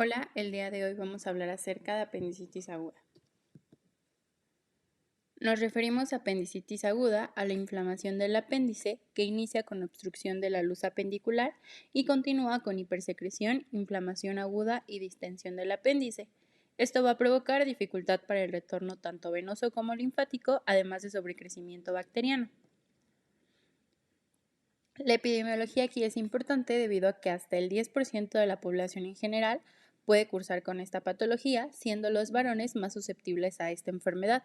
Hola, el día de hoy vamos a hablar acerca de apendicitis aguda. Nos referimos a apendicitis aguda a la inflamación del apéndice que inicia con obstrucción de la luz apendicular y continúa con hipersecreción, inflamación aguda y distensión del apéndice. Esto va a provocar dificultad para el retorno tanto venoso como linfático, además de sobrecrecimiento bacteriano. La epidemiología aquí es importante debido a que hasta el 10% de la población en general puede cursar con esta patología, siendo los varones más susceptibles a esta enfermedad.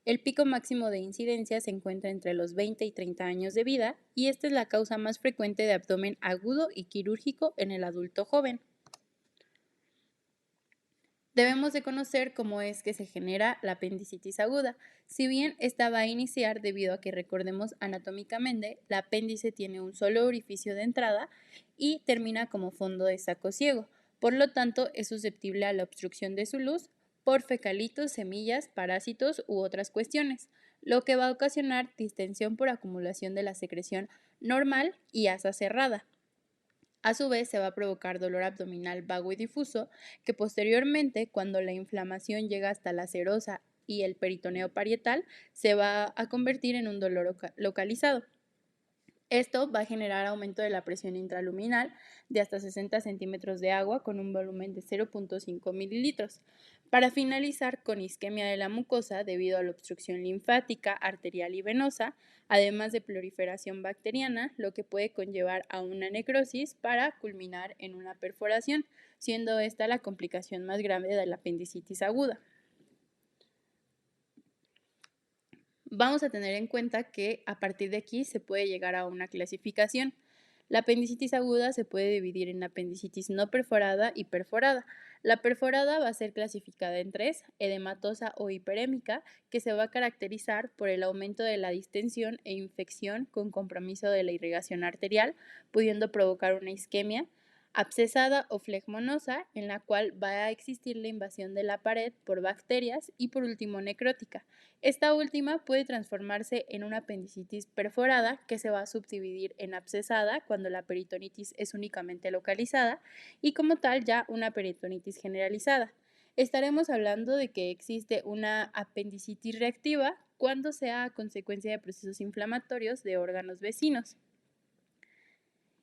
El pico máximo de incidencia se encuentra entre los 20 y 30 años de vida y esta es la causa más frecuente de abdomen agudo y quirúrgico en el adulto joven. Debemos de conocer cómo es que se genera la apendicitis aguda. Si bien esta va a iniciar debido a que recordemos anatómicamente, el apéndice tiene un solo orificio de entrada y termina como fondo de saco ciego. Por lo tanto, es susceptible a la obstrucción de su luz por fecalitos, semillas, parásitos u otras cuestiones, lo que va a ocasionar distensión por acumulación de la secreción normal y asa cerrada. A su vez, se va a provocar dolor abdominal vago y difuso, que posteriormente, cuando la inflamación llega hasta la serosa y el peritoneo parietal, se va a convertir en un dolor localizado. Esto va a generar aumento de la presión intraluminal de hasta 60 centímetros de agua con un volumen de 0.5 mililitros, para finalizar con isquemia de la mucosa debido a la obstrucción linfática, arterial y venosa, además de proliferación bacteriana, lo que puede conllevar a una necrosis para culminar en una perforación, siendo esta la complicación más grave de la apendicitis aguda. Vamos a tener en cuenta que a partir de aquí se puede llegar a una clasificación. La apendicitis aguda se puede dividir en apendicitis no perforada y perforada. La perforada va a ser clasificada en tres: edematosa o hiperémica, que se va a caracterizar por el aumento de la distensión e infección con compromiso de la irrigación arterial, pudiendo provocar una isquemia; abscesada o flegmonosa, en la cual va a existir la invasión de la pared por bacterias; y por último necrótica. Esta última puede transformarse en una apendicitis perforada, que se va a subdividir en abscesada cuando la peritonitis es únicamente localizada, y como tal ya una peritonitis generalizada. Estaremos hablando de que existe una apendicitis reactiva cuando sea a consecuencia de procesos inflamatorios de órganos vecinos.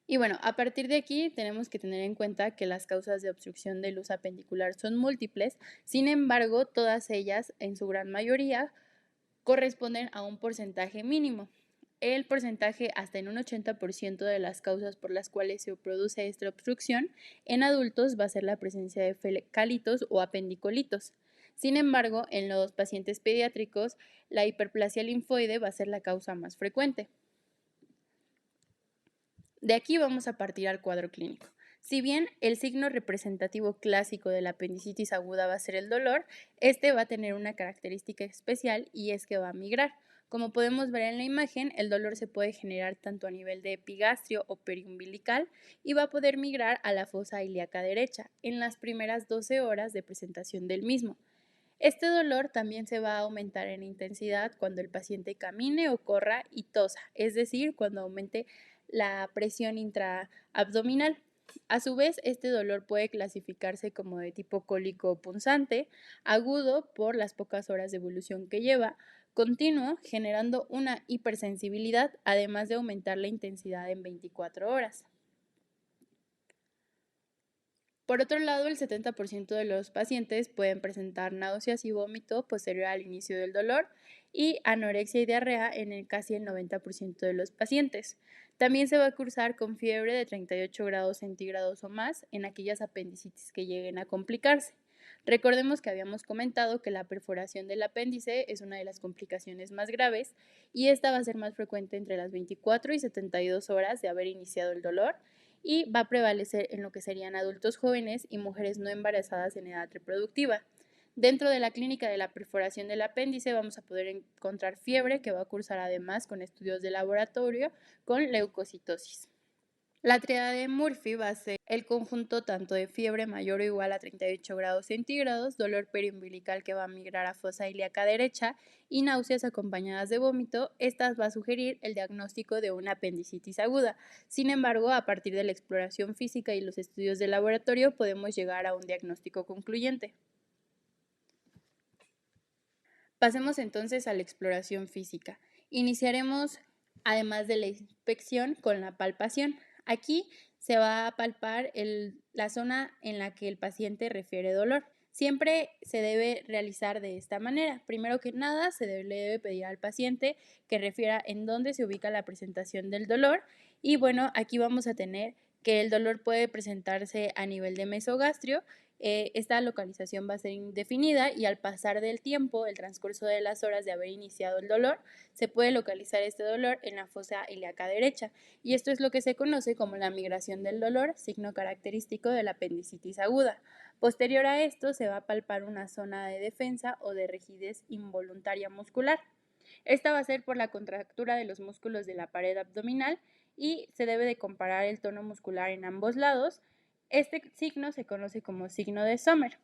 Y bueno, a partir de aquí tenemos que tener en cuenta que las causas de obstrucción de luz apendicular son múltiples. Sin embargo, todas ellas, en su gran mayoría, corresponden a un porcentaje mínimo. El porcentaje hasta en un 80% de las causas por las cuales se produce esta obstrucción en adultos va a ser la presencia de fecalitos o apendicolitos. Sin embargo, en los pacientes pediátricos, la hiperplasia linfoide va a ser la causa más frecuente. De aquí vamos a partir al cuadro clínico. Si bien el signo representativo clásico de la apendicitis aguda va a ser el dolor, este va a tener una característica especial y es que va a migrar. Como podemos ver en la imagen, el dolor se puede generar tanto a nivel de epigastrio o periumbilical y va a poder migrar a la fosa ilíaca derecha en las primeras 12 horas de presentación del mismo. Este dolor también se va a aumentar en intensidad cuando el paciente camine o corra y tosa, es decir, cuando aumente la presión intraabdominal. A su vez, este dolor puede clasificarse como de tipo cólico punzante, agudo por las pocas horas de evolución que lleva, continuo, generando una hipersensibilidad, además de aumentar la intensidad en 24 horas. Por otro lado, el 70% de los pacientes pueden presentar náuseas y vómito posterior al inicio del dolor y anorexia y diarrea en casi el 90% de los pacientes. También se va a cursar con fiebre de 38 grados centígrados o más en aquellas apendicitis que lleguen a complicarse. Recordemos que habíamos comentado que la perforación del apéndice es una de las complicaciones más graves y esta va a ser más frecuente entre las 24 y 72 horas de haber iniciado el dolor y va a prevalecer en lo que serían adultos jóvenes y mujeres no embarazadas en edad reproductiva. Dentro de la clínica de la perforación del apéndice vamos a poder encontrar fiebre, que va a cursar además con estudios de laboratorio con leucocitosis. La triada de Murphy va a ser el conjunto tanto de fiebre mayor o igual a 38 grados centígrados, dolor periumbilical que va a migrar a fosa ilíaca derecha y náuseas acompañadas de vómito. Estas va a sugerir el diagnóstico de una apendicitis aguda. Sin embargo, a partir de la exploración física y los estudios de laboratorio podemos llegar a un diagnóstico concluyente. Pasemos entonces a la exploración física. Iniciaremos, además de la inspección, con la palpación. Aquí se va a palpar la zona en la que el paciente refiere dolor. Siempre se debe realizar de esta manera. Primero que nada, le debe pedir al paciente que refiera en dónde se ubica la presentación del dolor. Y bueno, aquí vamos a tener que el dolor puede presentarse a nivel de mesogastrio. Esta localización va a ser indefinida y al pasar del tiempo, el transcurso de las horas de haber iniciado el dolor, se puede localizar este dolor en la fosa ilíaca derecha. Y esto es lo que se conoce como la migración del dolor, signo característico de la apendicitis aguda. Posterior a esto, se va a palpar una zona de defensa o de rigidez involuntaria muscular. Esta va a ser por la contractura de los músculos de la pared abdominal y se debe de comparar el tono muscular en ambos lados. Este signo se conoce como signo de Sommer.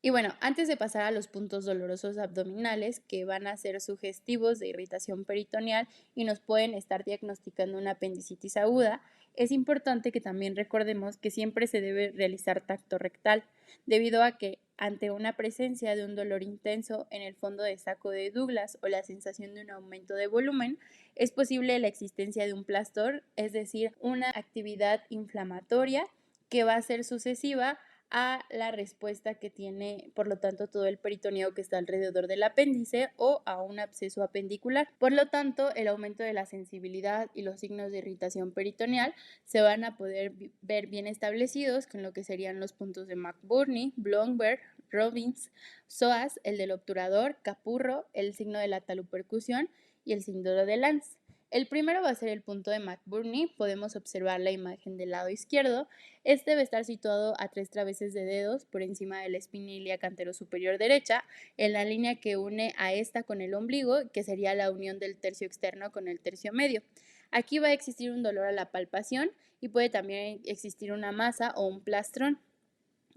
Y bueno, antes de pasar a los puntos dolorosos abdominales que van a ser sugestivos de irritación peritoneal y nos pueden estar diagnosticando una apendicitis aguda, es importante que también recordemos que siempre se debe realizar tacto rectal, debido a que ante una presencia de un dolor intenso en el fondo de saco de Douglas o la sensación de un aumento de volumen, es posible la existencia de un plastor, es decir, una actividad inflamatoria que va a ser sucesiva a la respuesta que tiene, por lo tanto, todo el peritoneo que está alrededor del apéndice o a un absceso apendicular. Por lo tanto, el aumento de la sensibilidad y los signos de irritación peritoneal se van a poder ver bien establecidos con lo que serían los puntos de McBurney, Blomberg, Robbins, psoas, el del obturador, Capurro, el signo de la talupercusión y el signo de Lance. El primero va a ser el punto de McBurney. Podemos observar la imagen del lado izquierdo. Este debe estar situado a 3 traveses de dedos por encima de la espina ilíaca anterosuperior derecha, en la línea que une a esta con el ombligo, que sería la unión del tercio externo con el tercio medio. Aquí va a existir un dolor a la palpación y puede también existir una masa o un plastrón.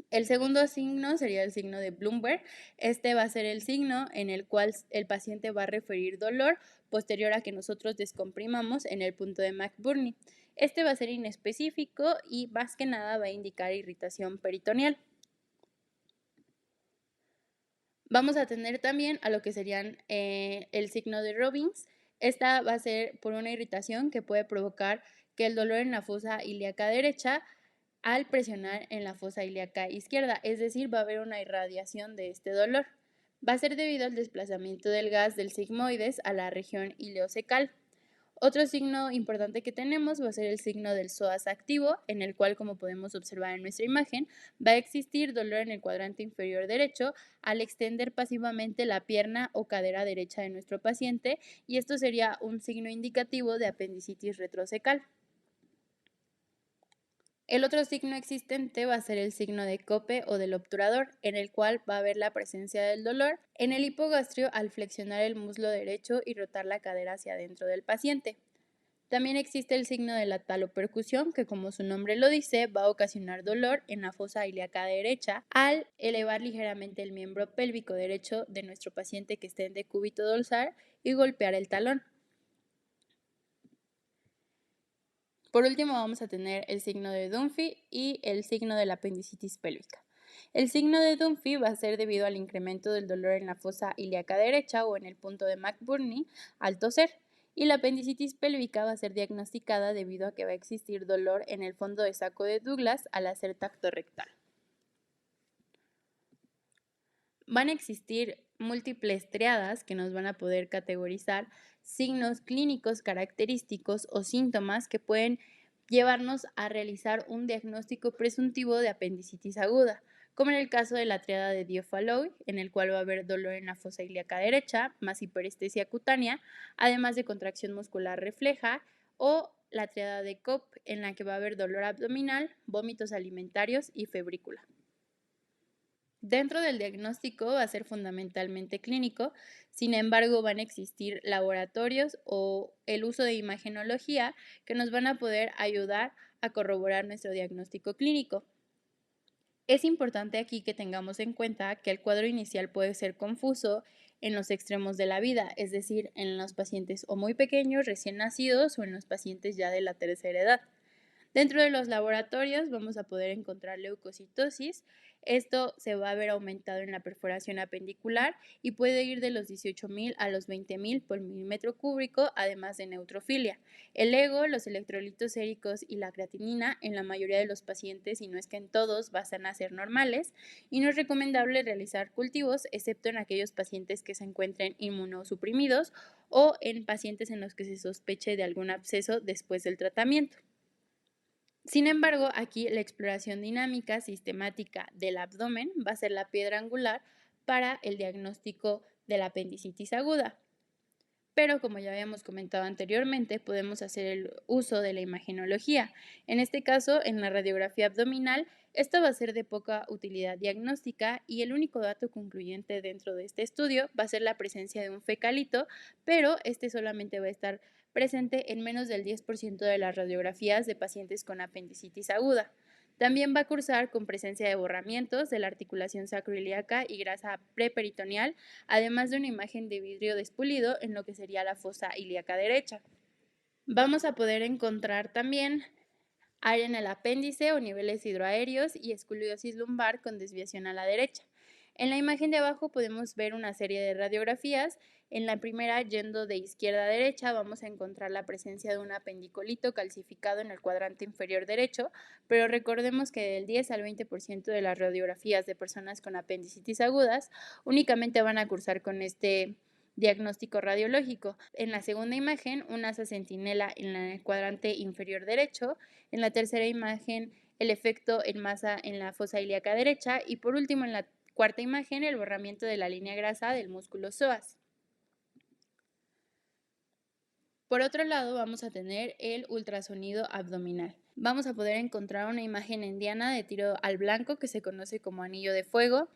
El segundo signo sería el signo de Blumberg. Este va a ser el signo en el cual el paciente va a referir dolor posterior a que nosotros descomprimamos en el punto de McBurney. Este va a ser inespecífico y más que nada va a indicar irritación peritoneal. Vamos a tener también a lo que serían el signo de Robbins. Esta va a ser por una irritación que puede provocar que el dolor en la fosa ilíaca derecha al presionar en la fosa ilíaca izquierda, es decir, va a haber una irradiación de este dolor. Va a ser debido al desplazamiento del gas del sigmoides a la región ileocecal. Otro signo importante que tenemos va a ser el signo del psoas activo, en el cual, como podemos observar en nuestra imagen, va a existir dolor en el cuadrante inferior derecho al extender pasivamente la pierna o cadera derecha de nuestro paciente, y esto sería un signo indicativo de apendicitis retrocecal. El otro signo existente va a ser el signo de Cope o del obturador, en el cual va a haber la presencia del dolor en el hipogastrio al flexionar el muslo derecho y rotar la cadera hacia adentro del paciente. También existe el signo de la talopercusión, que como su nombre lo dice, va a ocasionar dolor en la fosa ilíaca derecha al elevar ligeramente el miembro pélvico derecho de nuestro paciente que esté en decúbito dorsal y golpear el talón. Por último, vamos a tener el signo de Dunphy y el signo de la apendicitis pélvica. El signo de Dunphy va a ser debido al incremento del dolor en la fosa ilíaca derecha o en el punto de McBurney al toser, y la apendicitis pélvica va a ser diagnosticada debido a que va a existir dolor en el fondo de saco de Douglas al hacer tacto rectal. Van a existir múltiples triadas que nos van a poder categorizar signos clínicos característicos o síntomas que pueden llevarnos a realizar un diagnóstico presuntivo de apendicitis aguda, como en el caso de la triada de Diofaloy, en el cual va a haber dolor en la fosa ilíaca derecha, más hiperestesia cutánea, además de contracción muscular refleja, o la triada de Kopp, en la que va a haber dolor abdominal, vómitos alimentarios y febrícula. Dentro del diagnóstico va a ser fundamentalmente clínico, sin embargo van a existir laboratorios o el uso de imagenología que nos van a poder ayudar a corroborar nuestro diagnóstico clínico. Es importante aquí que tengamos en cuenta que el cuadro inicial puede ser confuso en los extremos de la vida, es decir, en los pacientes o muy pequeños, recién nacidos o en los pacientes ya de la tercera edad. Dentro de los laboratorios vamos a poder encontrar leucocitosis. Esto se va a ver aumentado en la perforación apendicular y puede ir de los 18.000 a los 20.000 por milímetro cúbico, además de neutrofilia. El ego, los electrolitos séricos y la creatinina en la mayoría de los pacientes, y no es que en todos, van a ser normales y no es recomendable realizar cultivos excepto en aquellos pacientes que se encuentren inmunosuprimidos o en pacientes en los que se sospeche de algún absceso después del tratamiento. Sin embargo, aquí la exploración dinámica sistemática del abdomen va a ser la piedra angular para el diagnóstico de la apendicitis aguda. Pero como ya habíamos comentado anteriormente, podemos hacer el uso de la imagenología. En este caso, en la radiografía abdominal, esta va a ser de poca utilidad diagnóstica y el único dato concluyente dentro de este estudio va a ser la presencia de un fecalito, pero este solamente va a estar presente en menos del 10% de las radiografías de pacientes con apendicitis aguda. También va a cursar con presencia de borramientos de la articulación sacroiliaca y grasa preperitoneal, además de una imagen de vidrio despulido en lo que sería la fosa ilíaca derecha. Vamos a poder encontrar también área en el apéndice o niveles hidroaéreos y escoliosis lumbar con desviación a la derecha. En la imagen de abajo podemos ver una serie de radiografías. En la primera, yendo de izquierda a derecha, vamos a encontrar la presencia de un apendicolito calcificado en el cuadrante inferior derecho, pero recordemos que del 10 al 20% de las radiografías de personas con apendicitis agudas únicamente van a cursar con este diagnóstico radiológico. En la segunda imagen, un asa centinela en el cuadrante inferior derecho. En la tercera imagen, el efecto en masa en la fosa ilíaca derecha. Y por último, en la cuarta imagen, el borramiento de la línea grasa del músculo psoas. Por otro lado, vamos a tener el ultrasonido abdominal. Vamos a poder encontrar una imagen endiana de tiro al blanco que se conoce como anillo de fuego.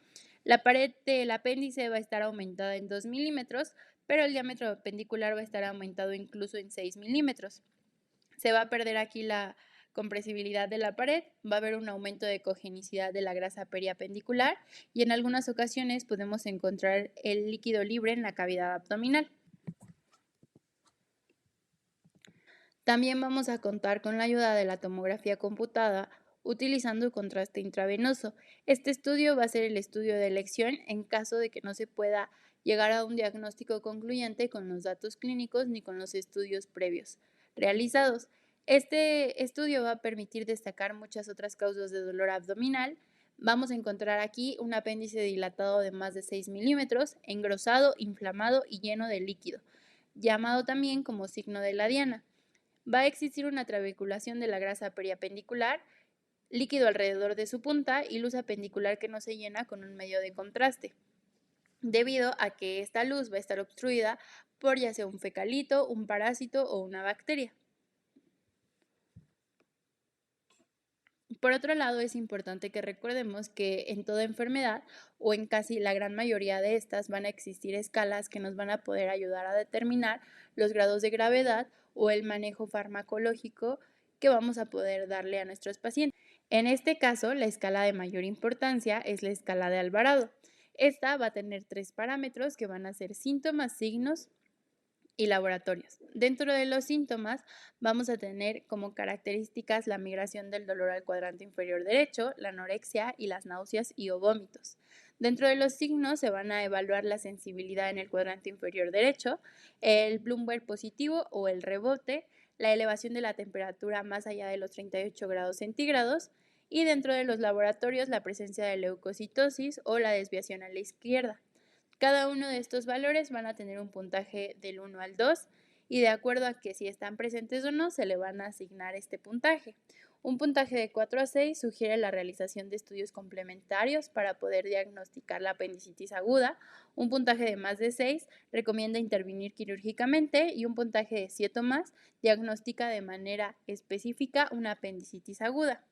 La pared del apéndice va a estar aumentada en 2 milímetros, pero el diámetro apendicular va a estar aumentado incluso en 6 milímetros. Se va a perder aquí la compresibilidad de la pared, va a haber un aumento de cogenicidad de la grasa periapendicular y en algunas ocasiones podemos encontrar el líquido libre en la cavidad abdominal. También vamos a contar con la ayuda de la tomografía computada utilizando contraste intravenoso. Este estudio va a ser el estudio de elección en caso de que no se pueda llegar a un diagnóstico concluyente con los datos clínicos ni con los estudios previos realizados. Este estudio va a permitir destacar muchas otras causas de dolor abdominal. Vamos a encontrar aquí un apéndice dilatado de más de 6 milímetros, engrosado, inflamado y lleno de líquido, llamado también como signo de la diana. Va a existir una trabeculación de la grasa periapendicular, líquido alrededor de su punta y luz apendicular que no se llena con un medio de contraste, debido a que esta luz va a estar obstruida por ya sea un fecalito, un parásito o una bacteria. Por otro lado, es importante que recordemos que en toda enfermedad o en casi la gran mayoría de estas van a existir escalas que nos van a poder ayudar a determinar los grados de gravedad o el manejo farmacológico que vamos a poder darle a nuestros pacientes. En este caso, la escala de mayor importancia es la escala de Alvarado. Esta va a tener 3 parámetros que van a ser síntomas, signos y laboratorios. Dentro de los síntomas vamos a tener como características la migración del dolor al cuadrante inferior derecho, la anorexia y las náuseas y o vómitos. Dentro de los signos se van a evaluar la sensibilidad en el cuadrante inferior derecho, el Bloomberg positivo o el rebote, la elevación de la temperatura más allá de los 38 grados centígrados y dentro de los laboratorios la presencia de leucocitosis o la desviación a la izquierda. Cada uno de estos valores van a tener un puntaje del 1 al 2 y de acuerdo a que si están presentes o no se le van a asignar este puntaje. Un puntaje de 4 a 6 sugiere la realización de estudios complementarios para poder diagnosticar la apendicitis aguda. Un puntaje de más de 6 recomienda intervenir quirúrgicamente y un puntaje de 7 o más diagnostica de manera específica una apendicitis aguda.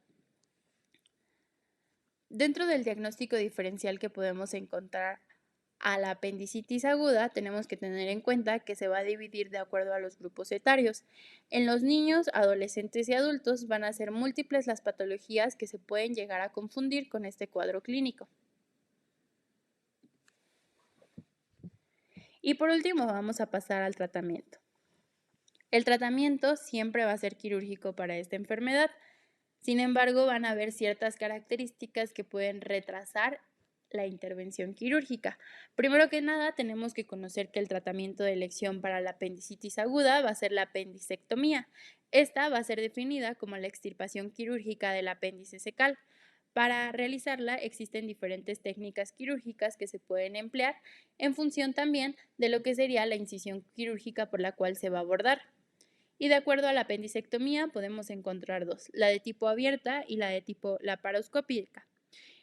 Dentro del diagnóstico diferencial que podemos encontrar a la apendicitis aguda, tenemos que tener en cuenta que se va a dividir de acuerdo a los grupos etarios. En los niños, adolescentes y adultos van a ser múltiples las patologías que se pueden llegar a confundir con este cuadro clínico. Y por último, vamos a pasar al tratamiento. El tratamiento siempre va a ser quirúrgico para esta enfermedad. Sin embargo, van a haber ciertas características que pueden retrasar la intervención quirúrgica. Primero que nada, tenemos que conocer que el tratamiento de elección para la apendicitis aguda va a ser la apendicectomía. Esta va a ser definida como la extirpación quirúrgica del apéndice secal. Para realizarla existen diferentes técnicas quirúrgicas que se pueden emplear en función también de lo que sería la incisión quirúrgica por la cual se va a abordar. Y de acuerdo a la apendicectomía podemos encontrar dos, la de tipo abierta y la de tipo laparoscópica.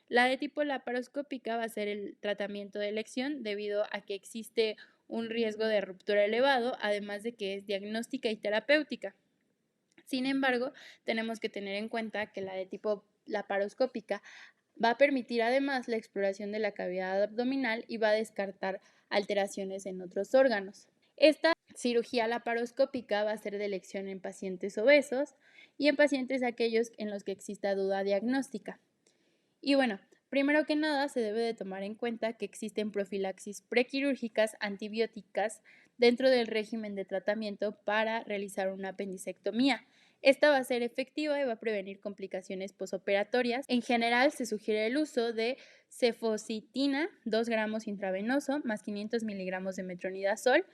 La de tipo laparoscópica va a ser el tratamiento de elección debido a que existe un riesgo de ruptura elevado, además de que es diagnóstica y terapéutica. Sin embargo, tenemos que tener en cuenta que la de tipo laparoscópica va a permitir además la exploración de la cavidad abdominal y va a descartar alteraciones en otros órganos. Esta cirugía laparoscópica va a ser de elección en pacientes obesos y en pacientes aquellos en los que exista duda diagnóstica. Y bueno, primero que nada se debe de tomar en cuenta que existen profilaxis prequirúrgicas antibióticas dentro del régimen de tratamiento para realizar una apendicectomía. Esta va a ser efectiva y va a prevenir complicaciones posoperatorias. En general se sugiere el uso de cefocitina 2 gramos intravenoso más 500 miligramos de metronidazol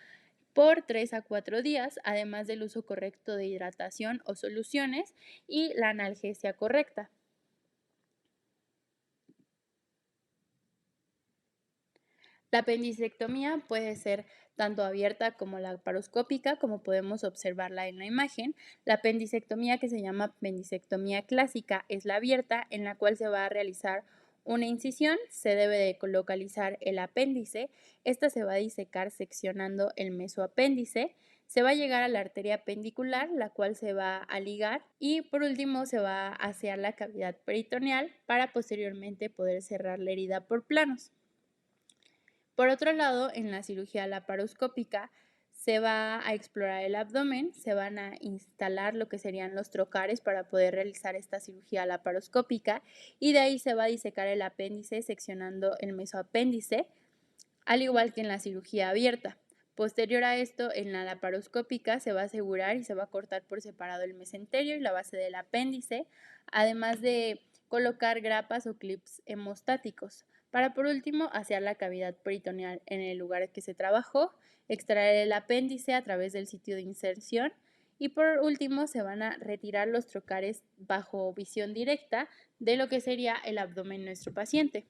por 3 a 4 días, además del uso correcto de hidratación o soluciones y la analgesia correcta. La apendicectomía puede ser tanto abierta como laparoscópica, como podemos observarla en la imagen. La apendicectomía, que se llama apendicectomía clásica, es la abierta, en la cual se va a realizar una incisión, se debe de localizar el apéndice, esta se va a disecar seccionando el mesoapéndice, se va a llegar a la arteria apendicular, la cual se va a ligar y por último se va a asear la cavidad peritoneal para posteriormente poder cerrar la herida por planos. Por otro lado, en la cirugía laparoscópica se va a explorar el abdomen, se van a instalar lo que serían los trocares para poder realizar esta cirugía laparoscópica y de ahí se va a disecar el apéndice seccionando el mesoapéndice, al igual que en la cirugía abierta. Posterior a esto, en la laparoscópica se va a asegurar y se va a cortar por separado el mesenterio y la base del apéndice, además de colocar grapas o clips hemostáticos. Para por último, asear la cavidad peritoneal en el lugar que se trabajó, extraer el apéndice a través del sitio de inserción y por último se van a retirar los trocares bajo visión directa de lo que sería el abdomen de nuestro paciente.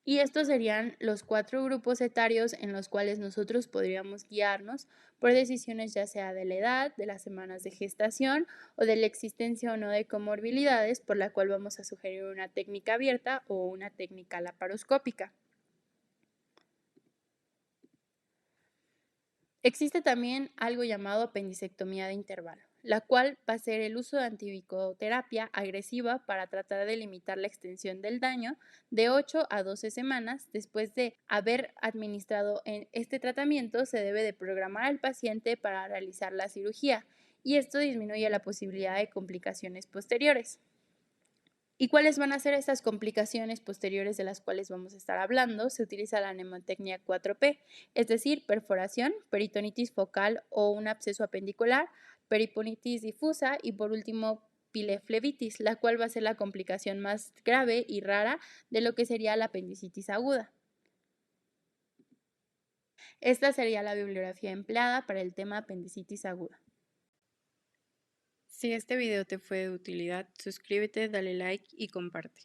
Y estos serían los 4 grupos etarios en los cuales nosotros podríamos guiarnos por decisiones ya sea de la edad, de las semanas de gestación o de la existencia o no de comorbilidades, por la cual vamos a sugerir una técnica abierta o una técnica laparoscópica. Existe también algo llamado apendicectomía de intervalo, la cual va a ser el uso de antibicoterapia agresiva para tratar de limitar la extensión del daño de 8 a 12 semanas. Después de haber administrado este tratamiento, se debe de programar al paciente para realizar la cirugía y esto disminuye la posibilidad de complicaciones posteriores. ¿Y cuáles van a ser estas complicaciones posteriores de las cuales vamos a estar hablando? Se utiliza la mnemotecnia 4P, es decir, perforación, peritonitis focal o un absceso apendicular, periponitis difusa y por último pileflebitis, la cual va a ser la complicación más grave y rara de lo que sería la apendicitis aguda. Esta sería la bibliografía empleada para el tema apendicitis aguda. Si este video te fue de utilidad, suscríbete, dale like y comparte.